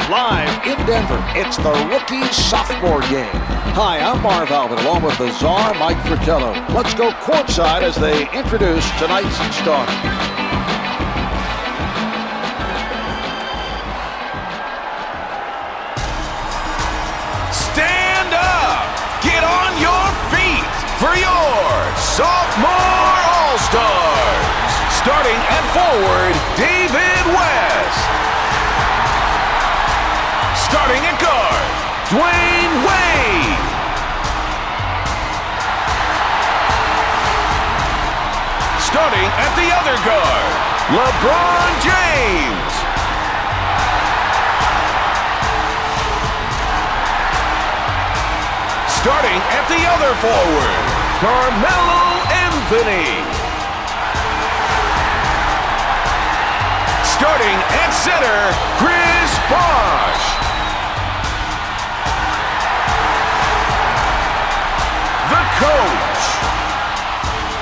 Live in Denver, it's the rookie-sophomore game. Hi, I'm Marv Alvin, along with the czar, Mike Fratello. Let's go courtside as they introduce tonight's starter. Stand up! Get on your feet for your sophomore All-Stars! Starting at forward, David West. Starting at guard, Dwayne Wade. Starting at the other guard, LeBron James. Starting at the other forward, Carmelo Anthony. Starting at center, Chris Bosh. The coach.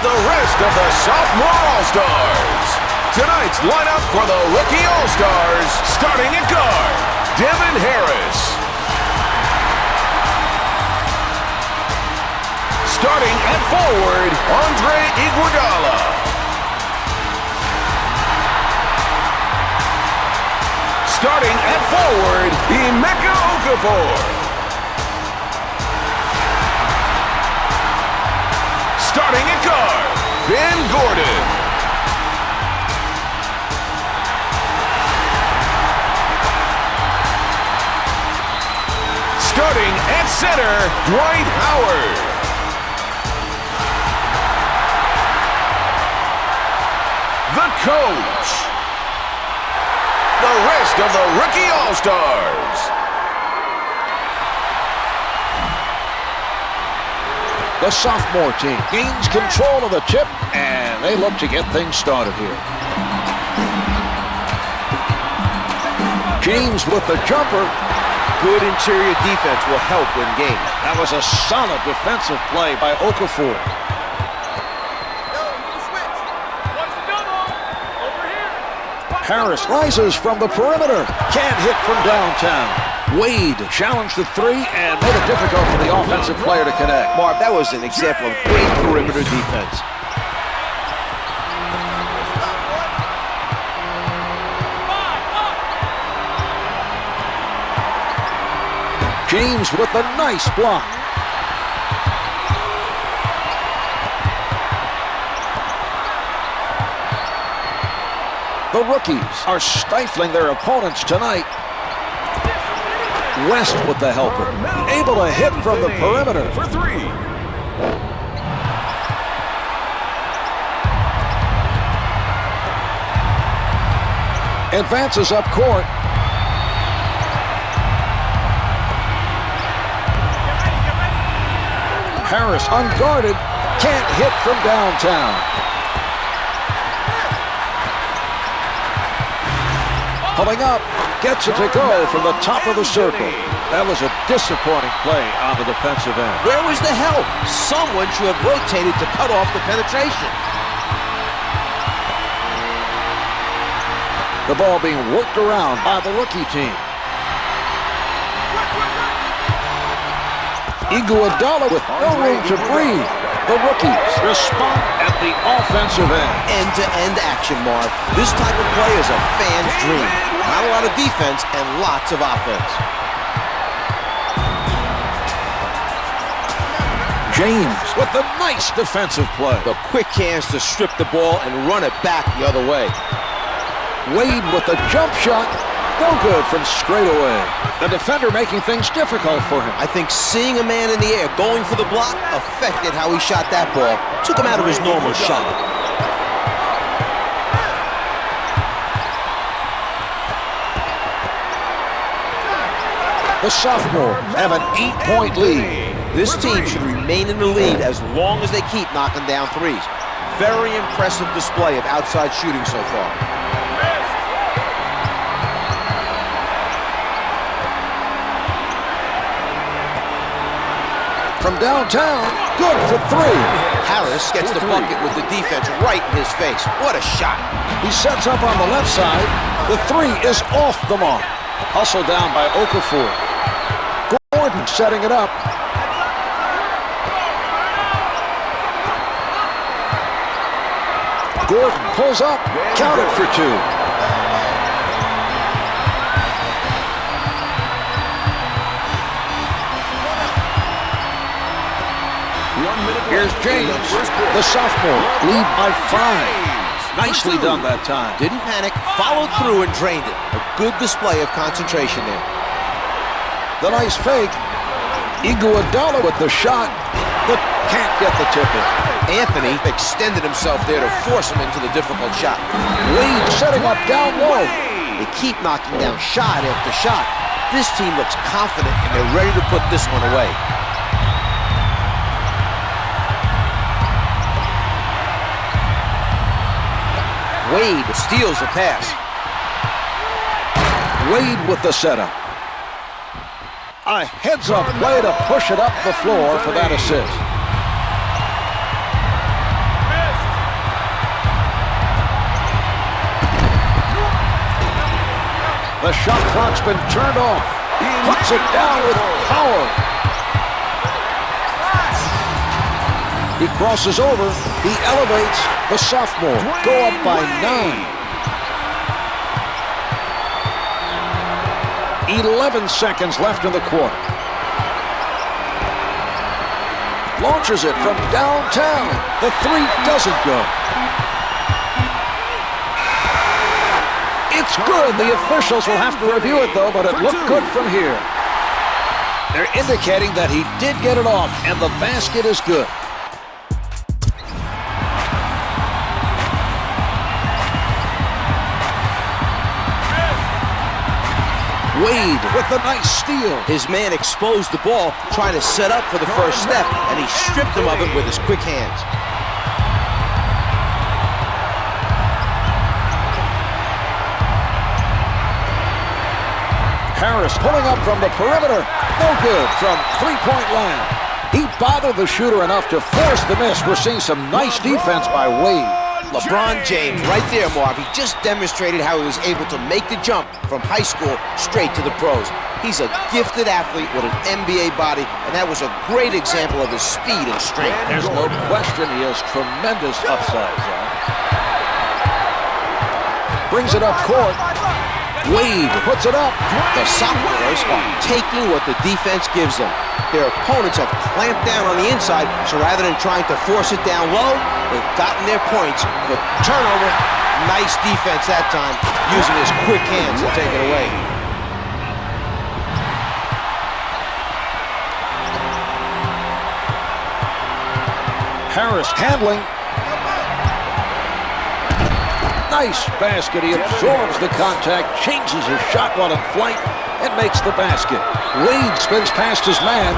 The rest of the sophomore All-Stars. Tonight's lineup for the rookie All-Stars, starting at guard, Devin Harris. Starting at forward, Andre Iguodala. Starting at forward, Emeka Okafor. Starting at guard, Ben Gordon. Starting at center, Dwight Howard. The coach. The rest of the rookie All-Stars. The sophomore team gains control of the tip, and they look to get things started here. James with the jumper. Good interior defense will help win games. That was a solid defensive play by Okafor. Harris rises from the perimeter. Can't hit from downtown. Wade challenged the three and made it difficult for the offensive player to connect. Marv, that was an example of great perimeter defense. James with a nice block. The rookies are stifling their opponents tonight. West with the helper, able to hit from the perimeter. For three. Advances up court. Harris unguarded, can't hit from downtown. Pulling up, gets it to go from the top of the circle. That was a disappointing play on the defensive end. Where was the help? Someone should have rotated to cut off the penetration. The ball being worked around by the rookie team. Iguodala with no room to breathe. The rookies respond at the offensive end. End-to-end action, Marv. This type of play is a fan's dream. Not a lot of defense and lots of offense. James with a nice defensive play. The quick hands to strip the ball and run it back the other way. Wade with a jump shot. No good from straight away. The defender making things difficult for him. I think seeing a man in the air going for the block affected how he shot that ball. Took him out of his normal shot. The sophomores have an 8-point lead. This team should remain in the lead as long as they keep knocking down threes. Very impressive display of outside shooting so far. From downtown, good for three. Harris gets the bucket with the defense right in his face. What a shot. He sets up on the left side. The three is off the mark. Hustle down by Okafor. Gordon setting it up. Gordon pulls up, counted for two. Here's James, the sophomore, lead by 5. Nicely done that time. Didn't panic, followed through and drained it. A good display of concentration there. The nice fake. Iguodala with the shot, but can't get the tip in. Anthony extended himself there to force him into the difficult shot. Wade setting up down low. They keep knocking down shot after shot. This team looks confident and they're ready to put this one away. Wade steals the pass. Wade with the setup. A heads-up play to push it up the floor for that assist. The shot clock's been turned off. Puts it down with power. He crosses over. He elevates. The sophomore go up by 9. 11 seconds left in the quarter. Launches it from downtown. The three doesn't go. It's good. The officials will have to review it, though, but it looked good from here. They're indicating that he did get it off, and the basket is good. Wade with the nice steal. His man exposed the ball, trying to set up for the first step, and he stripped him of it with his quick hands. Harris pulling up from the perimeter. No good from three-point line. He bothered the shooter enough to force the miss. We're seeing some nice defense by Wade. LeBron James, right there, Marv. He just demonstrated how he was able to make the jump from high school straight to the pros. He's a gifted athlete with an NBA body, and that was a great example of his speed and strength. There's no question he has tremendous upside, John. Brings it up court. Wade puts it up. The sophomores are taking what the defense gives them. Their opponents have clamped down on the inside, so rather than trying to force it down low, they've gotten their points. The turnover, nice defense that time, using his quick hands to take it away. Harris handling. Nice basket. He absorbs the contact, changes his shot while in flight, and makes the basket. Wade spins past his man.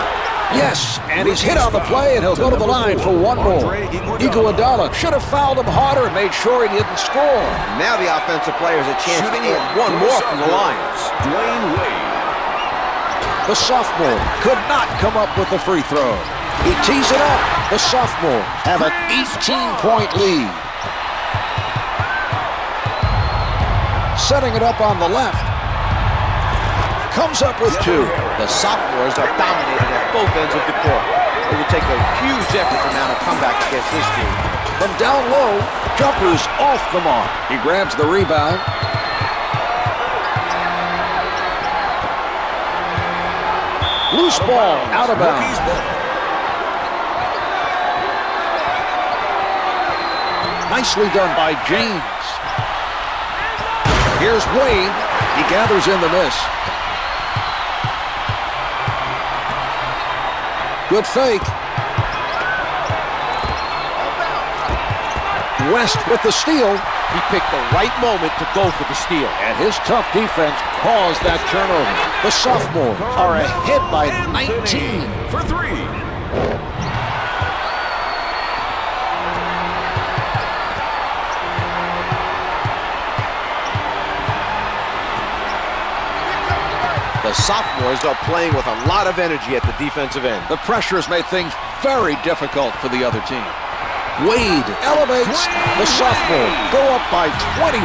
Yes, and he's hit on the play, and he'll go to the line for one more. Iguodala should have fouled him harder and made sure he didn't score. Now the offensive player has a chance to add one more from the line. The sophomore could not come up with the free throw. He tees it up. The sophomore have an 18-point lead. Setting it up on the left. Comes up with 2. The sophomores are dominated at both ends of the court. It would take a huge effort to mount a comeback against this team. From down low, jumper's off the mark. He grabs the rebound. Loose ball, out of bounds. Nicely done by James. Here's Wade. He gathers in the miss. Good fake. West with the steal. He picked the right moment to go for the steal. And his tough defense caused that turnover. The sophomores are ahead by 19. For 3. The sophomores are playing with a lot of energy at the defensive end. The pressure has made things very difficult for the other team. Wade elevates. The sophomore go up by 21.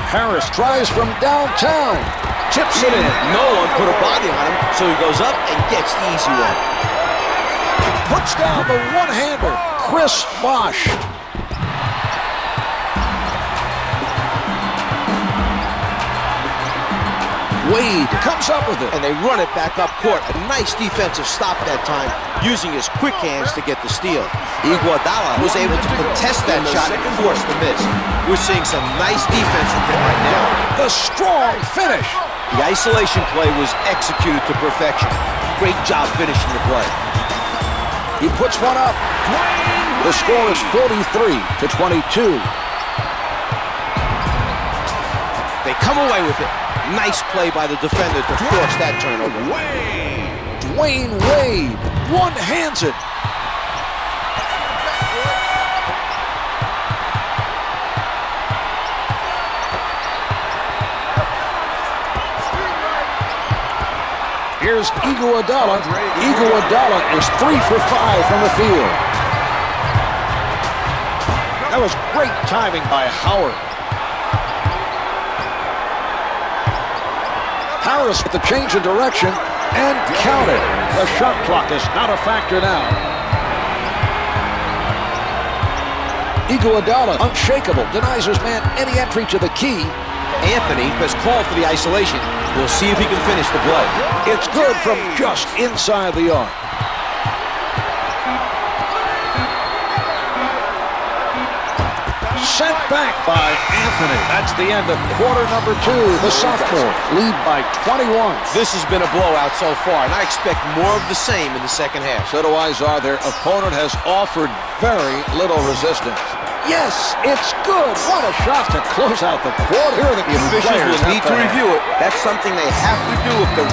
Harris tries from downtown. Chips it in. No one put a body on him, so he goes up and gets the easy one. Puts down the one-hander. Chris Bosh. Wade comes up with it. And they run it back up court. A nice defensive stop that time, using his quick hands to get the steal. Iguodala was able to contest that shot and force the miss. We're seeing some nice defense from him right now. The strong finish. The isolation play was executed to perfection. Great job finishing the play. He puts one up. The score is 43-22. They come away with it. Nice play by the defender to force that turnover. Dwayne Wade one-hands it. Here's Iguodala. Iguodala is 3 for 5 from the field. That was great timing by Howard. Harris with the change of direction and counted. The shot clock is not a factor now. Iguodala, unshakable, denies his man any entry to the key. Anthony has called for the isolation. We'll see if he can finish the play. It's good from just inside the arc. Sent back by Anthony. That's the end of quarter number 2. The sophomore lead by 21. This has been a blowout so far, and I expect more of the same in the second half. So do I, Czar. Their opponent has offered very little resistance. Yes, it's good. What a shot to close out the quarter. Here are the officials will need to review it. That's something they have to do if the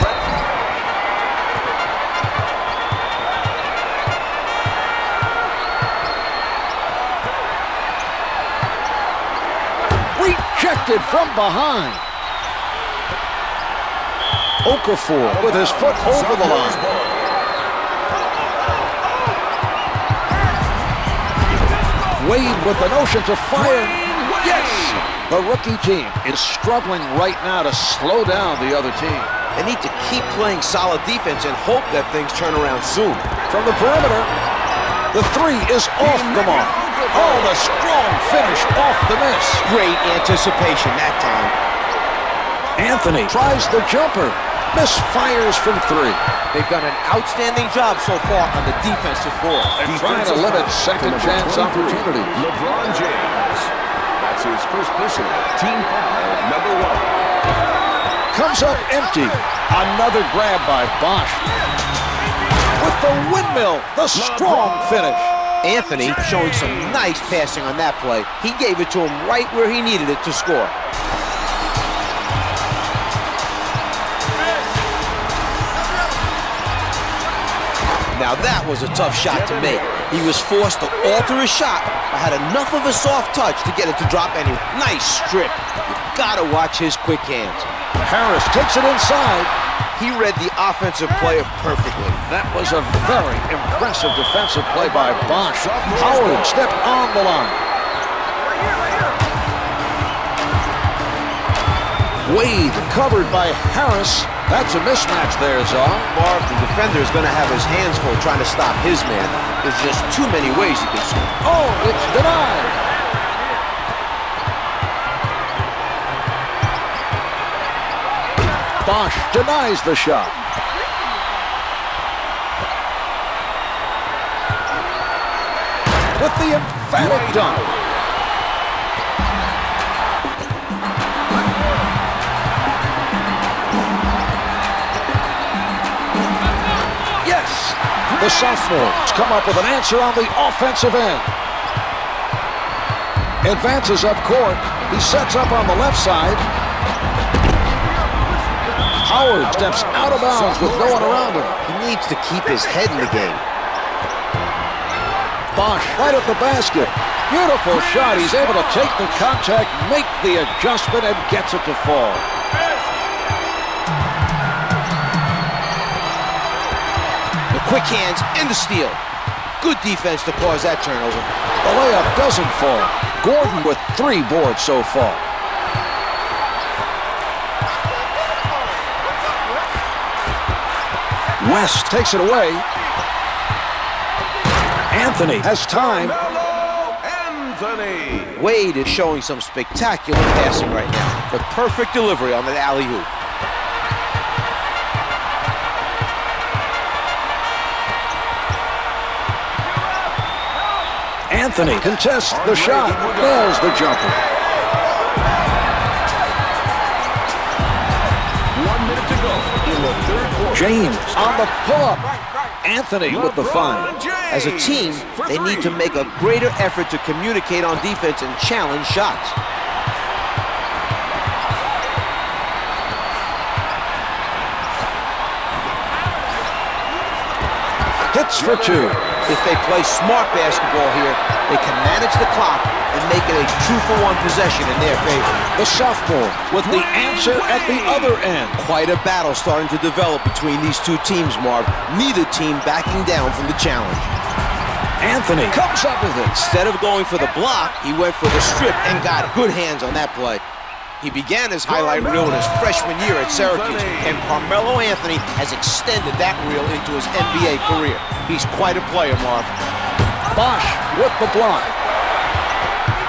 rejected from behind. Okafor with his foot over the line. Wade with the notion to fire. Yes! The rookie team is struggling right now to slow down the other team. They need to keep playing solid defense and hope that things turn around soon. From the perimeter, the 3 is off the mark. Oh, the strong finish off the miss. Great anticipation that time. Anthony tries the jumper. Misfires from 3. They've done an outstanding job so far on the defensive board. They're trying to limit second chance opportunities. LeBron James. That's his first personal team foul, number 1. Comes up empty. Another grab by Bosh. With the windmill, the strong finish. Anthony showing some nice passing on that play. He gave it to him right where he needed it to score. Now that was a tough shot to make. He was forced to alter his shot, but had enough of a soft touch to get it to drop anyway. Nice strip. You've got to watch his quick hands. Harris takes it inside. He read the offensive player perfectly. That was a very impressive defensive play by Bosh. Howard stepped on the line. Wade covered by Harris. That's a mismatch there, Czar. Barb, the defender is going to have his hands full trying to stop his man. There's just too many ways he can score. Oh, it's denied. Bosh denies the shot. With the emphatic dunk. Yes, the sophomores come up with an answer on the offensive end. Advances up court. He sets up on the left side. Howard steps out of bounds with no one around him. He needs to keep his head in the game. Bosh right at the basket. Beautiful shot. He's able to take the contact, make the adjustment, and gets it to fall. The quick hands and the steal. Good defense to cause that turnover. The layup doesn't fall. Gordon with 3 boards so far. West takes it away. Anthony has time. Anthony. Wade is showing some spectacular passing right now. The perfect delivery on that alley-oop. Anthony contests the shot, nails the jumper. 1 minute to go in the third quarter. James on the pull-up. Anthony with the find. As a team, they need to make a greater effort to communicate on defense and challenge shots. Hits for two. If they play smart basketball here, they can manage the clock and make it a 2-for-1 possession in their favor. The sophomore with the answer at the other end. Quite a battle starting to develop between these two teams, Marv. Neither team backing down from the challenge. Anthony comes up with it. Instead of going for the block, he went for the strip and got it. Good hands on that play. He began his highlight reel in his freshman year at Syracuse, and Carmelo Anthony has extended that reel into his NBA career. He's quite a player, Marv. Bosch with the block.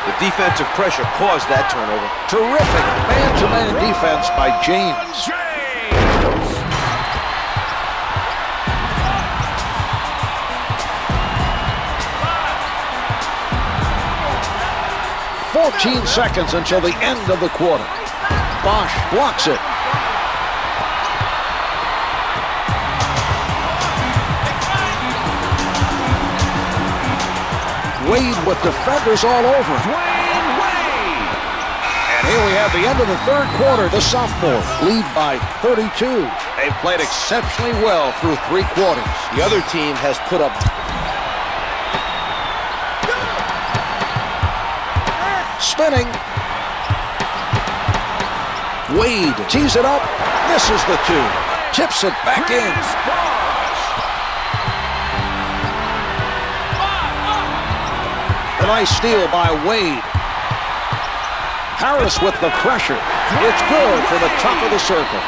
The defensive pressure caused that turnover. Terrific man-to-man defense by James. 14 seconds until the end of the quarter. Bosch blocks it. Wade with defenders all over. And here we have the end of the third quarter. The sophomore lead by 32. They've played exceptionally well through 3 quarters. The other team has put up. Spinning. Wade tees it up, misses the 2. Tips it back in. A nice steal by Wade. Harris with the pressure. It's good for the top of the circle.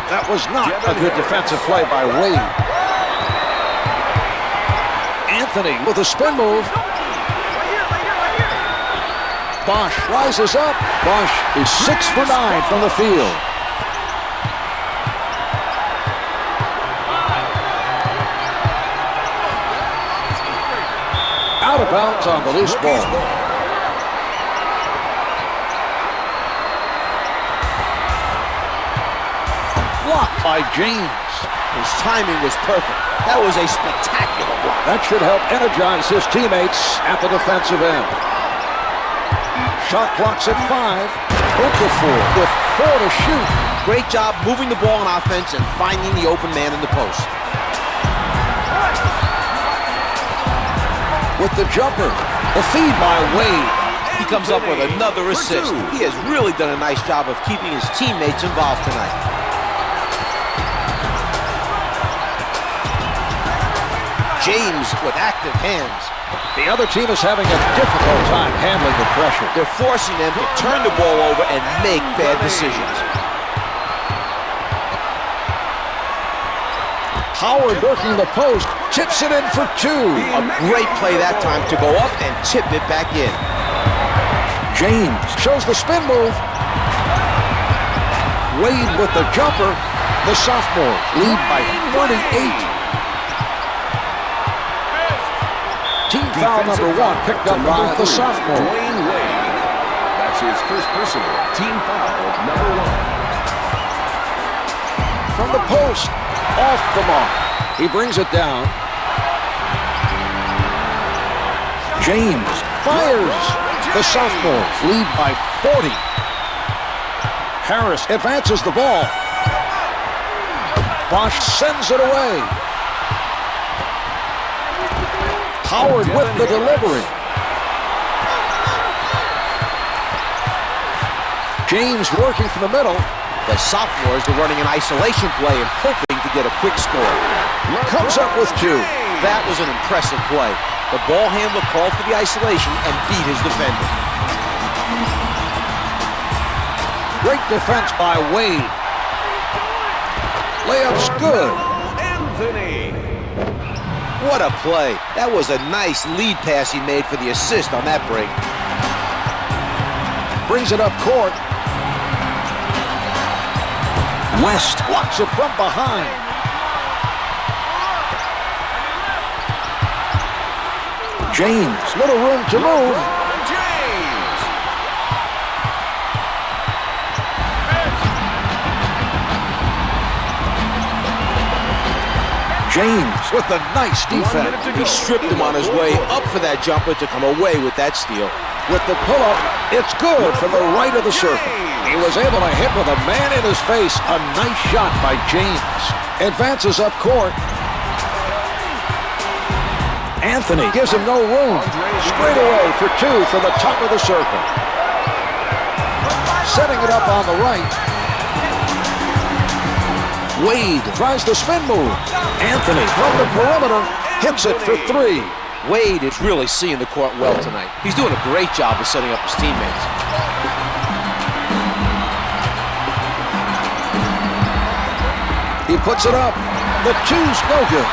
That was not a good defensive play by Wade. Anthony with a spin move. Bosch rises up. Bosch is 6 for 9 from the field. Out of bounds on the loose ball. Blocked by James. His timing was perfect. That was a spectacular block. That should help energize his teammates at the defensive end. Shot clock's at 5. Okafor with 4 to shoot. Great job moving the ball on offense and finding the open man in the post. With the jumper, the feed by Wade. He comes up with another assist. He has really done a nice job of keeping his teammates involved tonight. James with active hands. The other team is having a difficult time handling the pressure. They're forcing them to turn the ball over and make bad decisions. Howard working the post, tips it in for 2. A great play that time to go up and tip it back in. James shows the spin move. Wade with the jumper. The sophomore lead by 38. Team foul number 1 picked up by the sophomore. Dwayne Wade. That's his first personal team foul, number 1. From the post, off the mark. He brings it down. James fires. The sophomore lead by 40. Harris advances the ball. Bosch sends it away. Howard with the delivery. James working from the middle. The sophomores are running an isolation play and hoping to get a quick score. Comes up with 2. That was an impressive play. The ball handler called for the isolation and beat his defender. Great defense by Wade. Layup's good. Anthony. What a play. That was a nice lead pass he made for the assist on that break. Brings it up court. West blocks it from behind. James, little room to move. James. James with a nice 1 minute defense. to He go. stripped him on his way up for that jumper to come away with that steal. With the pull-up, it's good from the right of the circle. He was able to hit with a man in his face. A nice shot by James. Advances up court. Anthony gives him no room. Straight away for two from the top of the circle. Setting it up on the right. Wade tries the spin move. Anthony from the perimeter hits it for three. Wade is really seeing the court well tonight. He's doing a great job of setting up his teammates. He puts it up. The two's no good.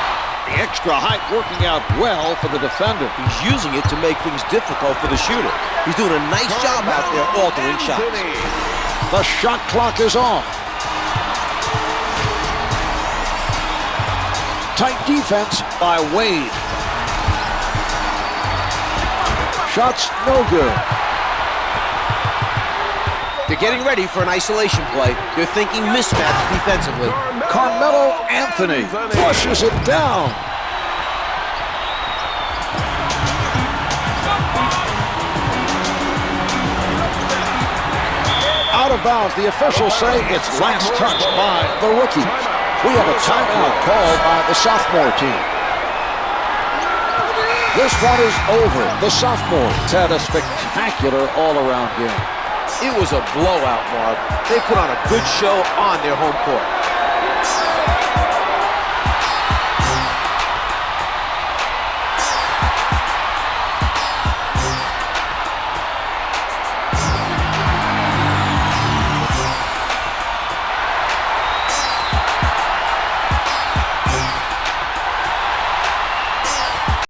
The extra height working out well for the defender. He's using it to make things difficult for the shooter. He's doing a nice job out there altering shots. The shot clock is off. Tight defense by Wade. Shots no good. They're getting ready for an isolation play. They're thinking mismatch defensively. Carmelo Anthony flushes it down. Out of bounds. The officials say it's last touch by the rookie. We have a timeout called by the sophomore team. This one is over. The sophomores had a spectacular all-around game. It was a blowout, Marv. They put on a good show on their home court.